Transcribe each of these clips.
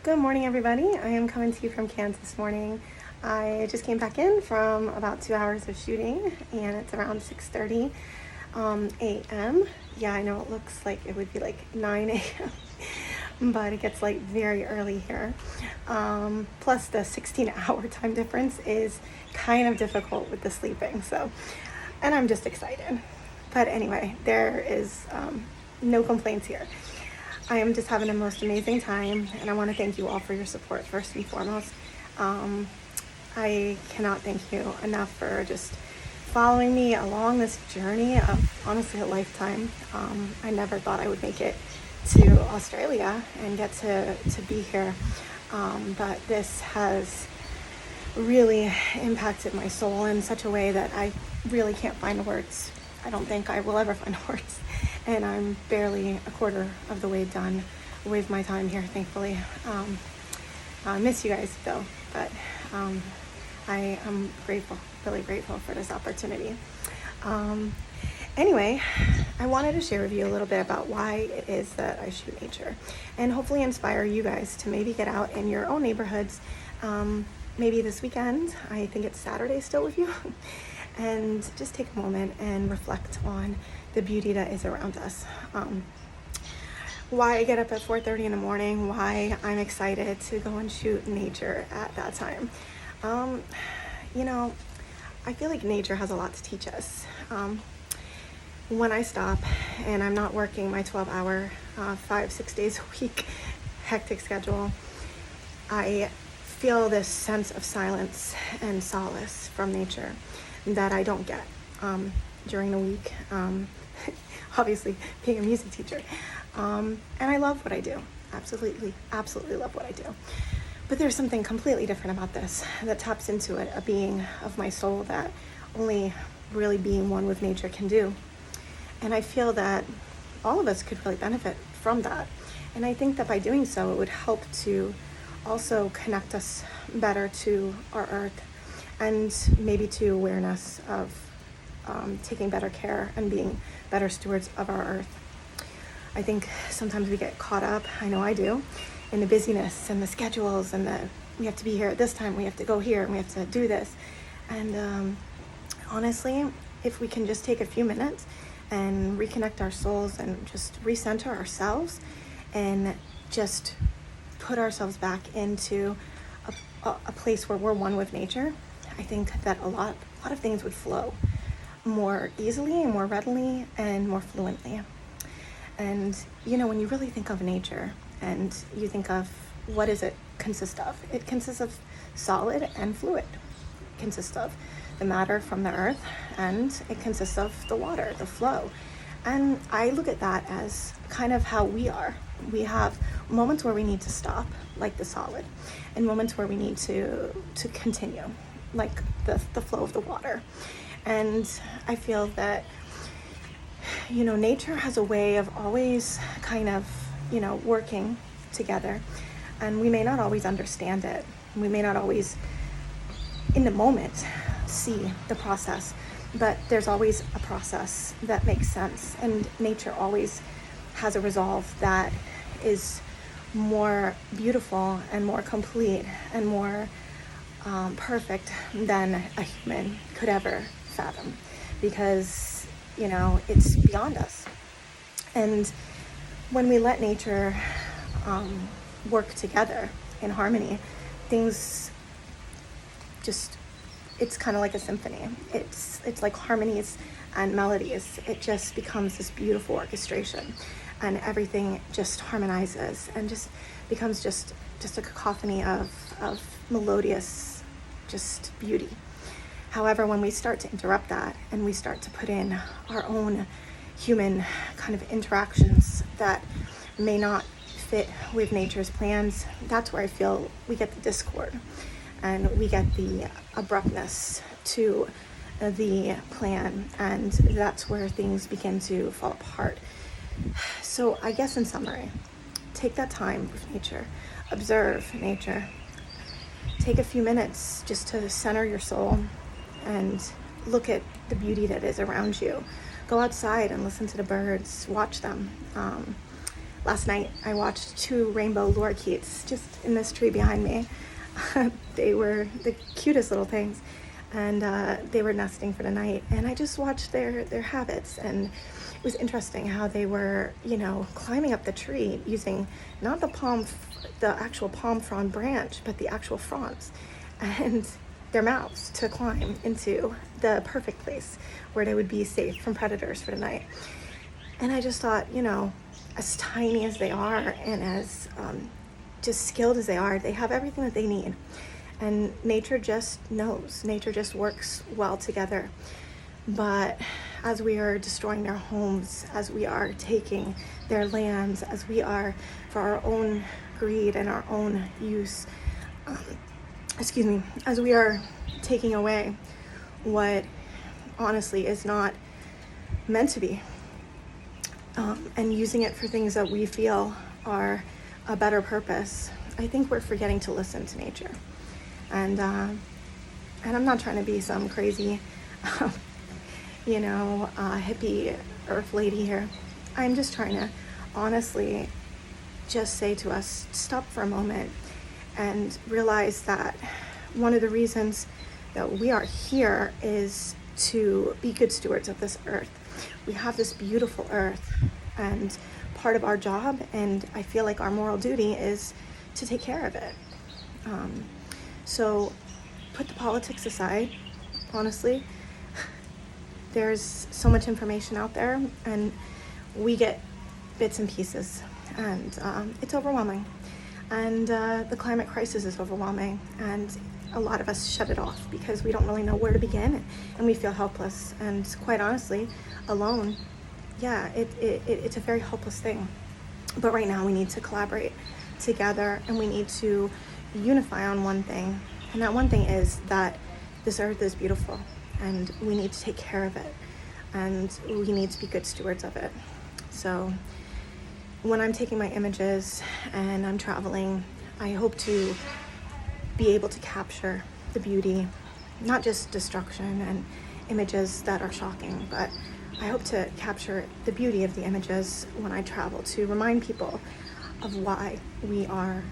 Good morning, everybody. I am coming to you from Kansas this morning. I just came back in from about 2 hours of shooting, and it's around 6:30 a.m. Yeah, I know it looks like it would be like 9 a.m., but it gets like very early here. Plus the 16-hour time difference is kind of difficult with the sleeping. And I'm just excited. But anyway, there is no complaints here. I am just having the most amazing time, and I want to thank you all for your support first and foremost. I cannot thank you enough for just following me along this journey of honestly a lifetime. I never thought I would make it to Australia and get to be here, but this has really impacted my soul in such a way that I really can't find words. I don't think I will ever find words. And I'm barely a quarter of the way done with my time here, thankfully. I miss you guys though, but I am grateful, really grateful for this opportunity. Anyway, I wanted to share with you a little bit about why it is that I shoot nature and hopefully inspire you guys to maybe get out in your own neighborhoods, maybe this weekend. I think it's Saturday still with you. And just take a moment and reflect on the beauty that is around us. Why I get up at 4:30 in the morning, why I'm excited to go and shoot nature at that time. I feel like nature has a lot to teach us. When I stop and I'm not working my 12-hour, 5-6 days a week hectic schedule, I feel this sense of silence and solace from nature that I don't get during the week, obviously being a music teacher. And I love what I do, absolutely love what I do. But there's something completely different about this that taps into it, a being of my soul that only really being one with nature can do. And I feel that all of us could really benefit from that. And I think that by doing so, it would help to also connect us better to our earth, and maybe to awareness of taking better care and being better stewards of our earth. I think sometimes we get caught up, I know I do, in the busyness and the schedules and we have to be here at this time, we have to go here, and we have to do this. And honestly, if we can just take a few minutes and reconnect our souls and just recenter ourselves and just put ourselves back into a place where we're one with nature, I think that a lot of things would flow more easily and more readily and more fluently. And when you really think of nature and you think of what does it consist of? It consists of solid and fluid. It consists of the matter from the earth, and it consists of the water, the flow. And I look at that as kind of how we are. We have moments where we need to stop, like the solid, and moments where we need to continue, like the flow of the water. And I feel that, nature has a way of always kind of, working together. And we may not always understand it. We may not always, in the moment, see the process. But there's always a process that makes sense. And nature always has a resolve that is more beautiful and more complete and more perfect than a human could ever fathom, because it's beyond us. And when we let nature work together in harmony, things just, it's kind of like a symphony. It's like harmonies and melodies. It just becomes this beautiful orchestration, and everything just harmonizes and just becomes just a cacophony of melodious just beauty. However, when we start to interrupt that and we start to put in our own human kind of interactions that may not fit with nature's plans, that's where I feel we get the discord and we get the abruptness to the plan, and that's where things begin to fall apart. So I guess in summary, take that time with nature, observe nature, take a few minutes just to center your soul and look at the beauty that is around you. Go outside and listen to the birds, watch them. last night I watched 2 rainbow lorikeets just in this tree behind me. They were the cutest little things, and they were nesting for the night, and I just watched their habits, and it was interesting how they were, you know, climbing up the tree using not the actual palm frond branch, but the actual fronds and their mouths to climb into the perfect place where they would be safe from predators for the night. And I just thought, you know, as tiny as they are and as just skilled as they are, they have everything that they need. And nature just knows. Nature just works well together. But as we are destroying their homes, as we are taking their lands, as we are, for our own greed and our own use, as we are taking away what honestly is not meant to be, and using it for things that we feel are a better purpose, I think we're forgetting to listen to nature. And I'm not trying to be some crazy, hippie earth lady here. I'm just trying to honestly just say to us, stop for a moment and realize that one of the reasons that we are here is to be good stewards of this earth. We have this beautiful earth, and part of our job, and I feel like our moral duty, is to take care of it. So put the politics aside, honestly. There's so much information out there, and we get bits and pieces, and it's overwhelming. And the climate crisis is overwhelming, and a lot of us shut it off because we don't really know where to begin, and we feel helpless, and quite honestly, alone. Yeah, it's a very helpless thing. But right now we need to collaborate together, and we need to unify on one thing. And that one thing is that this earth is beautiful, and we need to take care of it, and we need to be good stewards of it. So when I'm taking my images and I'm traveling, I hope to be able to capture the beauty, not just destruction and images that are shocking, but I hope to capture the beauty of the images when I travel, to remind people of why we are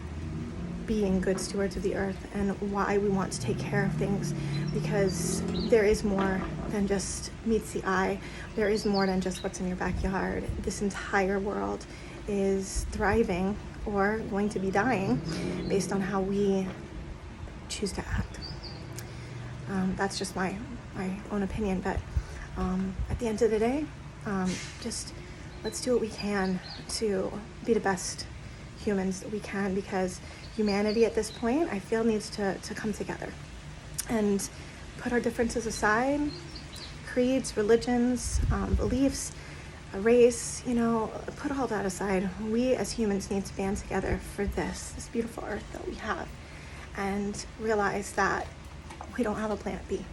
being good stewards of the earth and why we want to take care of things, because there is more than just meets the eye. There is more than just what's in your backyard. This entire world is thriving or going to be dying based on how we choose to act. That's just my own opinion, but at the end of the day, just let's do what we can to be the best humans that we can, because humanity at this point, I feel, needs to come together and put our differences aside, creeds, religions, beliefs, race, put all that aside. We as humans need to band together for this beautiful earth that we have, and realize that we don't have a planet B.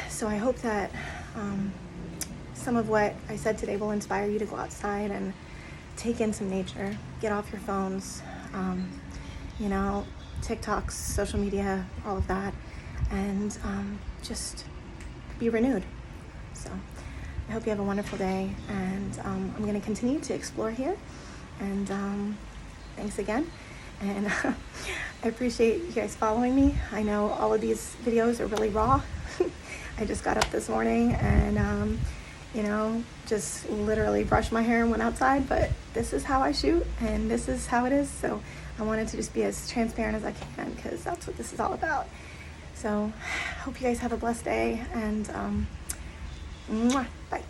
So I hope that some of what I said today will inspire you to go outside and take in some nature, get off your phones, TikToks, social media, all of that, and just be renewed. So I hope you have a wonderful day, and I'm going to continue to explore here, and thanks again, and I appreciate you guys following me. I know all of these videos are really raw. I just got up this morning and just literally brushed my hair and went outside, but this is how I shoot and this is how it is. So I wanted to just be as transparent as I can, because that's what this is all about. So hope you guys have a blessed day, and bye.